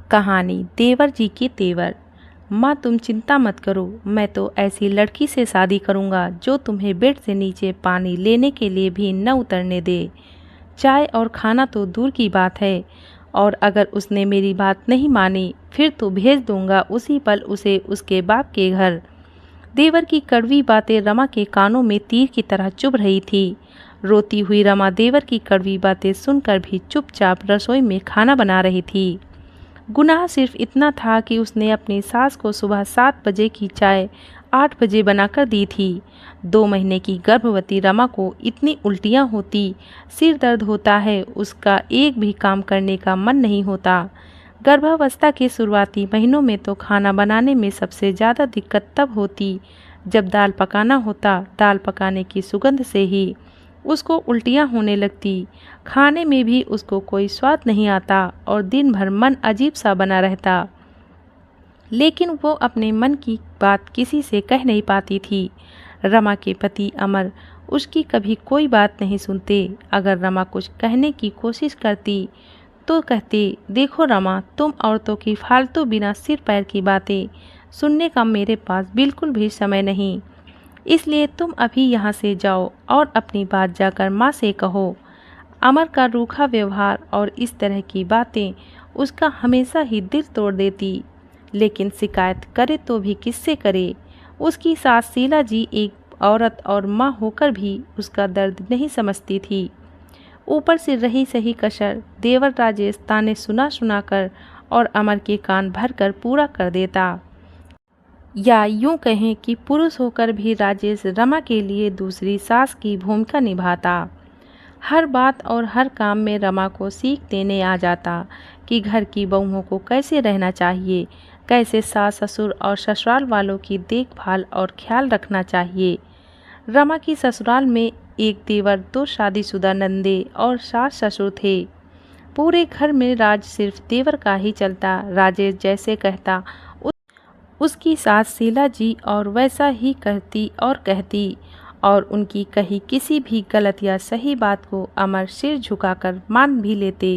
कहानी देवर जी के तेवर। माँ तुम चिंता मत करो, मैं तो ऐसी लड़की से शादी करूँगा जो तुम्हें बेड से नीचे पानी लेने के लिए भी न उतरने दे। चाय और खाना तो दूर की बात है, और अगर उसने मेरी बात नहीं मानी फिर तो भेज दूंगा उसी पल उसे उसके बाप के घर। देवर की कड़वी बातें रमा के कानों में तीर की तरह चुभ रही थी। रोती हुई रमा देवर की कड़वी बातें सुनकर भी चुपचाप रसोई में खाना बना रही थी। गुनाह सिर्फ इतना था कि उसने अपनी सास को सुबह 7 बजे की चाय 8 बजे बनाकर दी थी। 2 महीने की गर्भवती रमा को इतनी उल्टियाँ होती, सिर दर्द होता है, उसका एक भी काम करने का मन नहीं होता। गर्भावस्था के शुरुआती महीनों में तो खाना बनाने में सबसे ज़्यादा दिक्कत तब होती जब दाल पकाना होता। दाल पकाने की सुगंध से ही उसको उल्टियाँ होने लगती। खाने में भी उसको कोई स्वाद नहीं आता और दिन भर मन अजीब सा बना रहता। लेकिन वो अपने मन की बात किसी से कह नहीं पाती थी। रमा के पति अमर उसकी कभी कोई बात नहीं सुनते। अगर रमा कुछ कहने की कोशिश करती तो कहते, देखो रमा, तुम औरतों की फालतू बिना सिर पैर की बातें सुनने का मेरे पास बिल्कुल भी समय नहीं, इसलिए तुम अभी यहाँ से जाओ और अपनी बात जाकर माँ से कहो। अमर का रूखा व्यवहार और इस तरह की बातें उसका हमेशा ही दिल तोड़ देती। लेकिन शिकायत करे तो भी किससे करे। उसकी सास शीला जी एक औरत और माँ होकर भी उसका दर्द नहीं समझती थी। ऊपर से रही सही कसर देवर राजेश ताने सुना सुना कर और अमर के कान भर कर पूरा कर देता। या यूं कहें कि पुरुष होकर भी राजेश रमा के लिए दूसरी सास की भूमिका निभाता। हर बात और हर काम में रमा को सीख देने आ जाता कि घर की बहुओं को कैसे रहना चाहिए, कैसे सास ससुर और ससुराल वालों की देखभाल और ख्याल रखना चाहिए। रमा की ससुराल में एक देवर, 2 शादीशुदा नंदे और सास ससुर थे। पूरे घर में राज सिर्फ देवर का ही चलता। राजेश जैसे कहता उसकी सास शीला जी और वैसा ही कहती और उनकी कही किसी भी गलत या सही बात को अमर सिर झुकाकर मान भी लेते।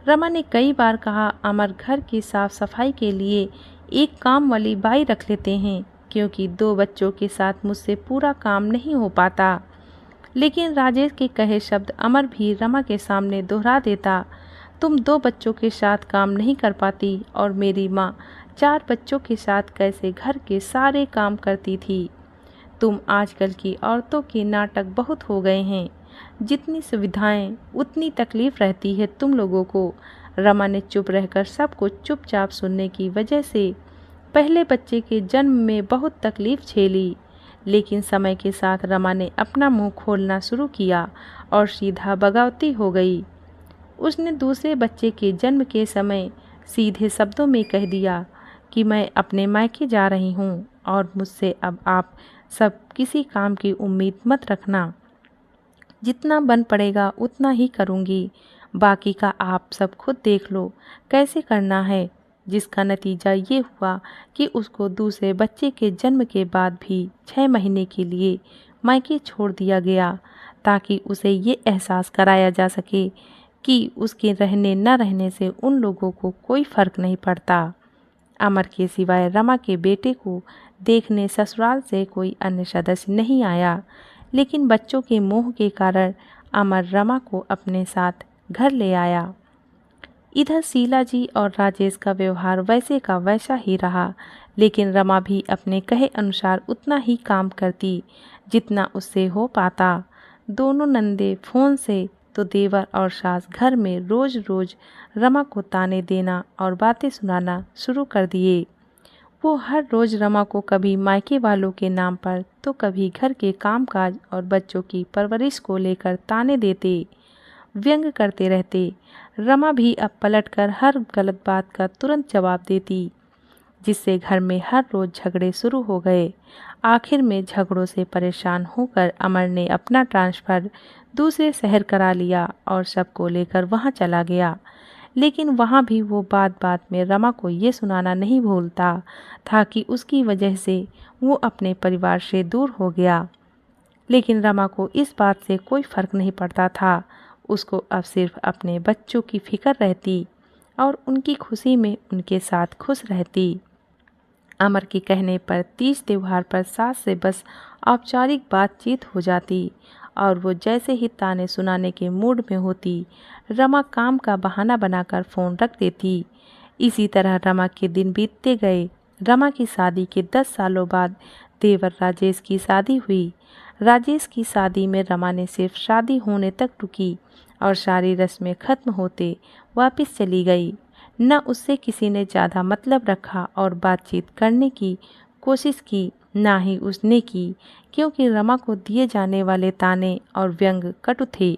रमा ने कई बार कहा, अमर घर की साफ सफाई के लिए एक काम वाली बाई रख लेते हैं, क्योंकि 2 बच्चों के साथ मुझसे पूरा काम नहीं हो पाता। लेकिन राजेश के कहे शब्द अमर भी रमा के सामने दोहरा देता, तुम 2 बच्चों के साथ काम नहीं कर पाती और मेरी माँ 4 बच्चों के साथ कैसे घर के सारे काम करती थी। तुम आजकल की औरतों के नाटक बहुत हो गए हैं, जितनी सुविधाएं उतनी तकलीफ रहती है तुम लोगों को। रमा ने चुप रहकर सब कुछ चुपचाप सुनने की वजह से पहले बच्चे के जन्म में बहुत तकलीफ झेली। लेकिन समय के साथ रमा ने अपना मुंह खोलना शुरू किया और सीधा बगावती हो गई। उसने दूसरे बच्चे के जन्म के समय सीधे शब्दों में कह दिया कि मैं अपने मायके जा रही हूँ और मुझसे अब आप सब किसी काम की उम्मीद मत रखना। जितना बन पड़ेगा उतना ही करूँगी, बाकी का आप सब खुद देख लो कैसे करना है। जिसका नतीजा ये हुआ कि उसको दूसरे बच्चे के जन्म के बाद भी 6 महीने के लिए मायके छोड़ दिया गया, ताकि उसे ये एहसास कराया जा सके कि उसके रहने न रहने से उन लोगों को कोई फ़र्क नहीं पड़ता। अमर के सिवाय रमा के बेटे को देखने ससुराल से कोई अन्य सदस्य नहीं आया, लेकिन बच्चों के मोह के कारण अमर रमा को अपने साथ घर ले आया। इधर शीला जी और राजेश का व्यवहार वैसे का वैसा ही रहा, लेकिन रमा भी अपने कहे अनुसार उतना ही काम करती जितना उससे हो पाता। दोनों नंदे फोन से तो देवर और सास घर में रोज रोज रमा को ताने देना और बातें सुनाना शुरू कर दिए। वो हर रोज रमा को कभी मायके वालों के नाम पर तो कभी घर के कामकाज और बच्चों की परवरिश को लेकर ताने देते, व्यंग करते रहते। रमा भी अब पलटकर हर गलत बात का तुरंत जवाब देती, जिससे घर में हर रोज झगड़े शुरू हो गए। आखिर में झगड़ों से परेशान होकर अमर ने अपना ट्रांसफ़र दूसरे शहर करा लिया और सबको लेकर वहां चला गया। लेकिन वहां भी वो बात बात में रमा को ये सुनाना नहीं भूलता था कि उसकी वजह से वो अपने परिवार से दूर हो गया। लेकिन रमा को इस बात से कोई फ़र्क नहीं पड़ता था। उसको अब सिर्फ अपने बच्चों की फिक्र रहती। और उनकी खुशी में उनके साथ खुश रहती। अमर के कहने पर तीज त्योहार पर सास से बस औपचारिक बातचीत हो जाती और वो जैसे ही ताने सुनाने के मूड में होती, रमा काम का बहाना बनाकर फ़ोन रख देती। इसी तरह रमा के दिन बीतते गए। रमा की शादी के 10 सालों बाद देवर राजेश की शादी हुई। राजेश की शादी में रमा ने सिर्फ शादी होने तक रुकी और सारी रस्में खत्म होते वापस चली गई। न उससे किसी ने ज़्यादा मतलब रखा और बातचीत करने की कोशिश की, ना ही उसने की, क्योंकि रमा को दिए जाने वाले ताने और व्यंग कटु थे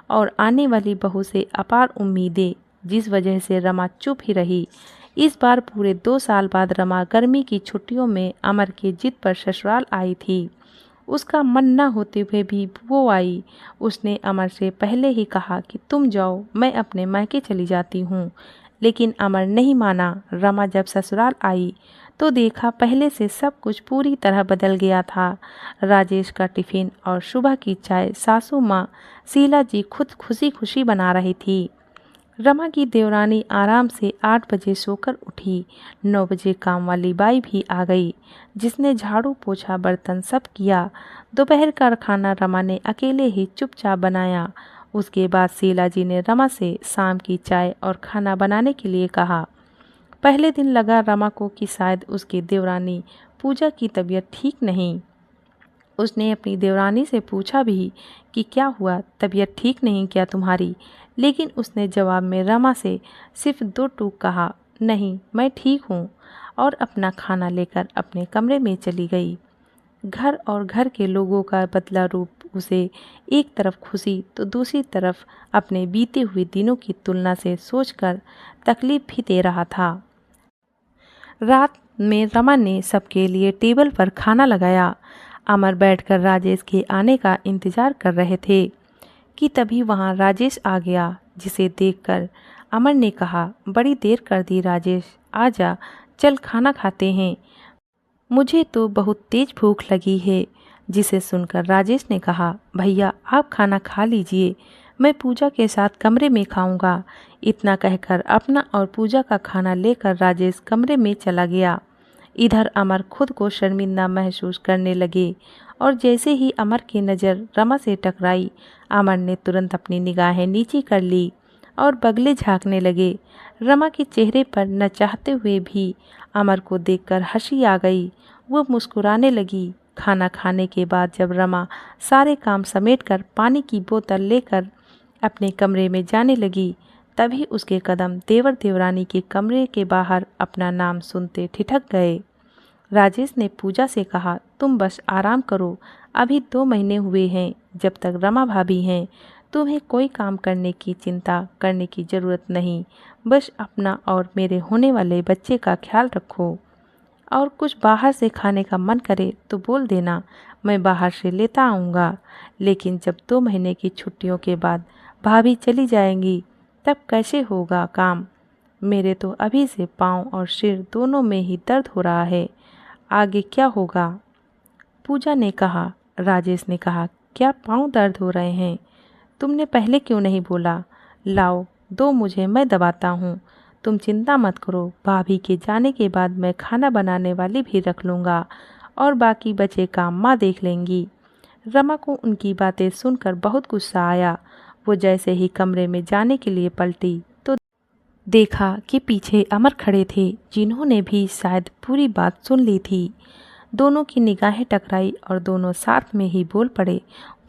और आने वाली बहू से अपार उम्मीदें, जिस वजह से रमा चुप ही रही। इस बार पूरे 2 साल बाद रमा गर्मी की छुट्टियों में अमर के जिद पर ससुराल आई थी। उसका मन न होते हुए भी वो आई। उसने अमर से पहले ही कहा कि तुम जाओ, मैं अपने मायके चली जाती हूँ, लेकिन अमर नहीं माना। रमा जब ससुराल आई तो देखा पहले से सब कुछ पूरी तरह बदल गया था। राजेश का टिफ़िन और सुबह की चाय सासू माँ शीला जी खुद खुशी खुशी बना रही थी। रमा की देवरानी आराम से 8 बजे सोकर उठी। 9 बजे काम वाली बाई भी आ गई, जिसने झाड़ू पोछा बर्तन सब किया। दोपहर का खाना रमा ने अकेले ही चुपचाप बनाया। उसके बाद शीला जी ने रमा से शाम की चाय और खाना बनाने के लिए कहा। पहले दिन लगा रमा को कि शायद उसकी देवरानी पूजा की तबीयत ठीक नहीं। उसने अपनी देवरानी से पूछा भी कि क्या हुआ, तबीयत ठीक नहीं क्या तुम्हारी? लेकिन उसने जवाब में रमा से सिर्फ 2 टूक कहा, नहीं मैं ठीक हूँ, और अपना खाना लेकर अपने कमरे में चली गई। घर और घर के लोगों का बदला रूप उसे एक तरफ खुशी तो दूसरी तरफ अपने बीते हुए दिनों की तुलना से सोचकर तकलीफ भी दे रहा था। रात में रमा ने सबके लिए टेबल पर खाना लगाया। अमर बैठकर राजेश के आने का इंतजार कर रहे थे कि तभी वहां राजेश आ गया, जिसे देखकर अमर ने कहा, बड़ी देर कर दी राजेश, आजा चल खाना खाते हैं, मुझे तो बहुत तेज भूख लगी है। जिसे सुनकर राजेश ने कहा, भैया आप खाना खा लीजिए, मैं पूजा के साथ कमरे में खाऊंगा। इतना कहकर अपना और पूजा का खाना लेकर राजेश कमरे में चला गया। इधर अमर खुद को शर्मिंदा महसूस करने लगे और जैसे ही अमर की नज़र रमा से टकराई, अमर ने तुरंत अपनी निगाहें नीची कर ली और बगले झांकने लगे। रमा के चेहरे पर न चाहते हुए भी अमर को देखकर हंसी आ गई। वो मुस्कुराने लगी। खाना खाने के बाद जब रमा सारे काम समेटकर पानी की बोतल लेकर अपने कमरे में जाने लगी, तभी उसके कदम देवर देवरानी के कमरे के बाहर अपना नाम सुनते ठिठक गए। राजेश ने पूजा से कहा, तुम बस आराम करो, अभी 2 महीने हुए हैं, जब तक रमा भाभी हैं तुम्हें कोई काम करने की चिंता करने की ज़रूरत नहीं। बस अपना और मेरे होने वाले बच्चे का ख्याल रखो, और कुछ बाहर से खाने का मन करे तो बोल देना, मैं बाहर से लेता आऊँगा। लेकिन जब 2 महीने की छुट्टियों के बाद भाभी चली जाएंगी तब कैसे होगा काम? मेरे तो अभी से पाँव और सिर दोनों में ही दर्द हो रहा है, आगे क्या होगा? पूजा ने कहा। राजेश ने कहा, क्या पाँव दर्द हो रहे हैं? तुमने पहले क्यों नहीं बोला? लाओ दो मुझे, मैं दबाता हूँ। तुम चिंता मत करो, भाभी के जाने के बाद मैं खाना बनाने वाली भी रख लूँगा और बाकी बचे काम माँ देख लेंगी। रमा को उनकी बातें सुनकर बहुत गुस्सा आया। वो जैसे ही कमरे में जाने के लिए पलटी तो देखा कि पीछे अमर खड़े थे, जिन्होंने भी शायद पूरी बात सुन ली थी। दोनों की निगाहें टकराई और दोनों साथ में ही बोल पड़े,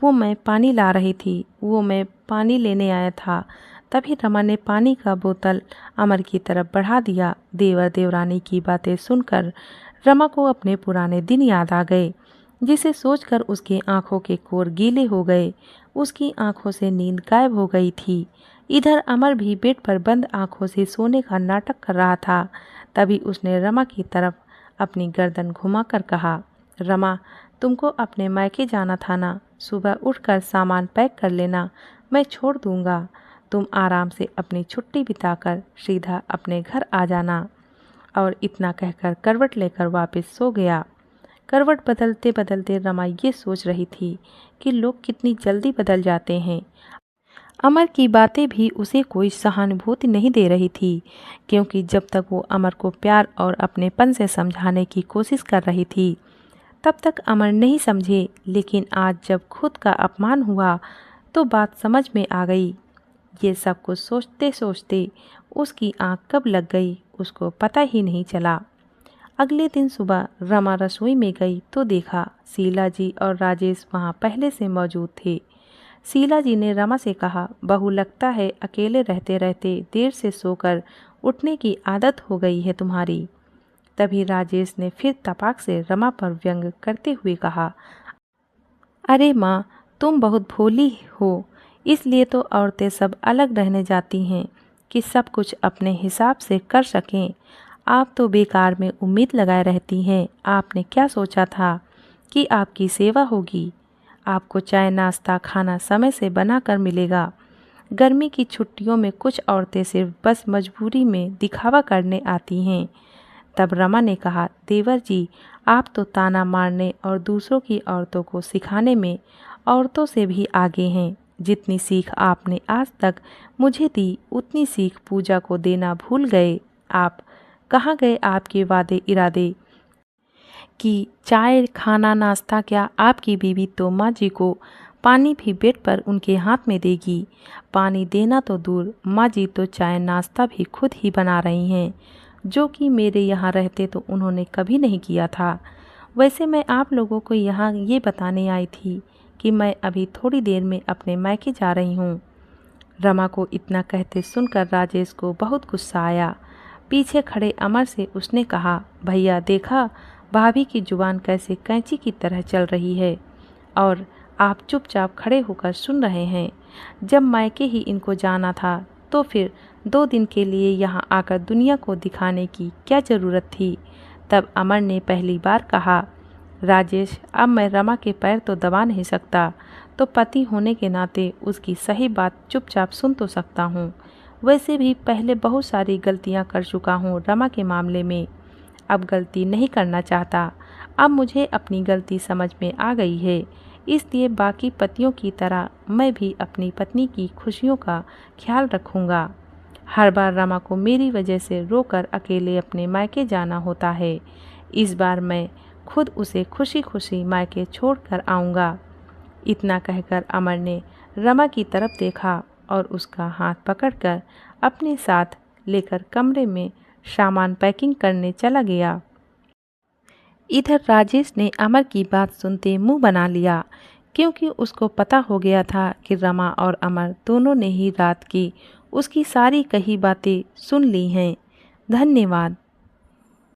वो मैं पानी ला रही थी, वो मैं पानी लेने आया था। तभी रमा ने पानी का बोतल अमर की तरफ बढ़ा दिया। देवर देवरानी की बातें सुनकर रमा को अपने पुराने दिन याद आ गए, जिसे सोचकर उसकी आंखों के कोर गीले हो गए। उसकी आंखों से नींद गायब हो गई थी। इधर अमर भी बेड पर बंद आंखों से सोने का नाटक कर रहा था। तभी उसने रमा की तरफ अपनी गर्दन घुमाकर कहा, रमा तुमको अपने मायके जाना था ना, सुबह उठकर सामान पैक कर लेना, मैं छोड़ दूंगा। तुम आराम से अपनी छुट्टी बिताकर सीधा अपने घर आ जाना। और इतना कहकर करवट लेकर वापस सो गया। करवट बदलते बदलते रमा ये सोच रही थी कि लोग कितनी जल्दी बदल जाते हैं। अमर की बातें भी उसे कोई सहानुभूति नहीं दे रही थी, क्योंकि जब तक वो अमर को प्यार और अपनेपन से समझाने की कोशिश कर रही थी तब तक अमर नहीं समझे। लेकिन आज जब खुद का अपमान हुआ तो बात समझ में आ गई। ये सब कुछ सोचते सोचते उसकी आंख कब लग गई उसको पता ही नहीं चला। अगले दिन सुबह रमा रसोई में गई तो देखा शीला जी और राजेश वहाँ पहले से मौजूद थे। शीला जी ने रमा से कहा, बहू लगता है अकेले रहते रहते देर से सोकर उठने की आदत हो गई है तुम्हारी। तभी राजेश ने फिर तपाक से रमा पर व्यंग करते हुए कहा, अरे माँ, तुम बहुत भोली हो, इसलिए तो औरतें सब अलग रहने जाती हैं कि सब कुछ अपने हिसाब से कर सकें। आप तो बेकार में उम्मीद लगाए रहती हैं। आपने क्या सोचा था कि आपकी सेवा होगी? आपको चाय नाश्ता खाना समय से बनाकर मिलेगा। गर्मी की छुट्टियों में कुछ औरतें सिर्फ बस मजबूरी में दिखावा करने आती हैं। तब रमा ने कहा, देवर जी, आप तो ताना मारने और दूसरों की औरतों को सिखाने में औरतों से भी आगे हैं। जितनी सीख आपने आज तक मुझे दी उतनी सीख पूजा को देना भूल गए आप। कहाँ गए आपके वादे इरादे कि चाय खाना नाश्ता क्या आपकी बीवी तो माँ जी को पानी भी बेड पर उनके हाथ में देगी। पानी देना तो दूर, माँ जी तो चाय नाश्ता भी खुद ही बना रही हैं, जो कि मेरे यहाँ रहते तो उन्होंने कभी नहीं किया था। वैसे मैं आप लोगों को यहाँ ये बताने आई थी कि मैं अभी थोड़ी देर में अपने मायके जा रही हूँ। रमा को इतना कहते सुनकर राजेश को बहुत गुस्सा आया। पीछे खड़े अमर से उसने कहा, भैया देखा भाभी की जुबान कैसे कैंची की तरह चल रही है और आप चुपचाप खड़े होकर सुन रहे हैं। जब मायके ही इनको जाना था तो फिर 2 दिन के लिए यहाँ आकर दुनिया को दिखाने की क्या ज़रूरत थी? तब अमर ने पहली बार कहा, राजेश, अब मैं रमा के पैर तो दबा नहीं सकता, तो पति होने के नाते उसकी सही बात चुपचाप सुन तो सकता हूँ। वैसे भी पहले बहुत सारी गलतियाँ कर चुका हूँ रमा के मामले में, अब गलती नहीं करना चाहता। अब मुझे अपनी गलती समझ में आ गई है, इसलिए बाकी पतियों की तरह मैं भी अपनी पत्नी की खुशियों का ख्याल रखूँगा। हर बार रमा को मेरी वजह से रोकर अकेले अपने मायके जाना होता है। इस बार मैं खुद उसे खुशी खुशी मायके छोड़ कर आऊँगा। इतना कहकर अमर ने रमा की तरफ देखा और उसका हाथ पकड़कर अपने साथ लेकर कमरे में सामान पैकिंग करने चला गया। इधर राजेश ने अमर की बात सुनते मुंह बना लिया, क्योंकि उसको पता हो गया था कि रमा और अमर दोनों ने ही रात की उसकी सारी कही बातें सुन ली हैं। धन्यवाद।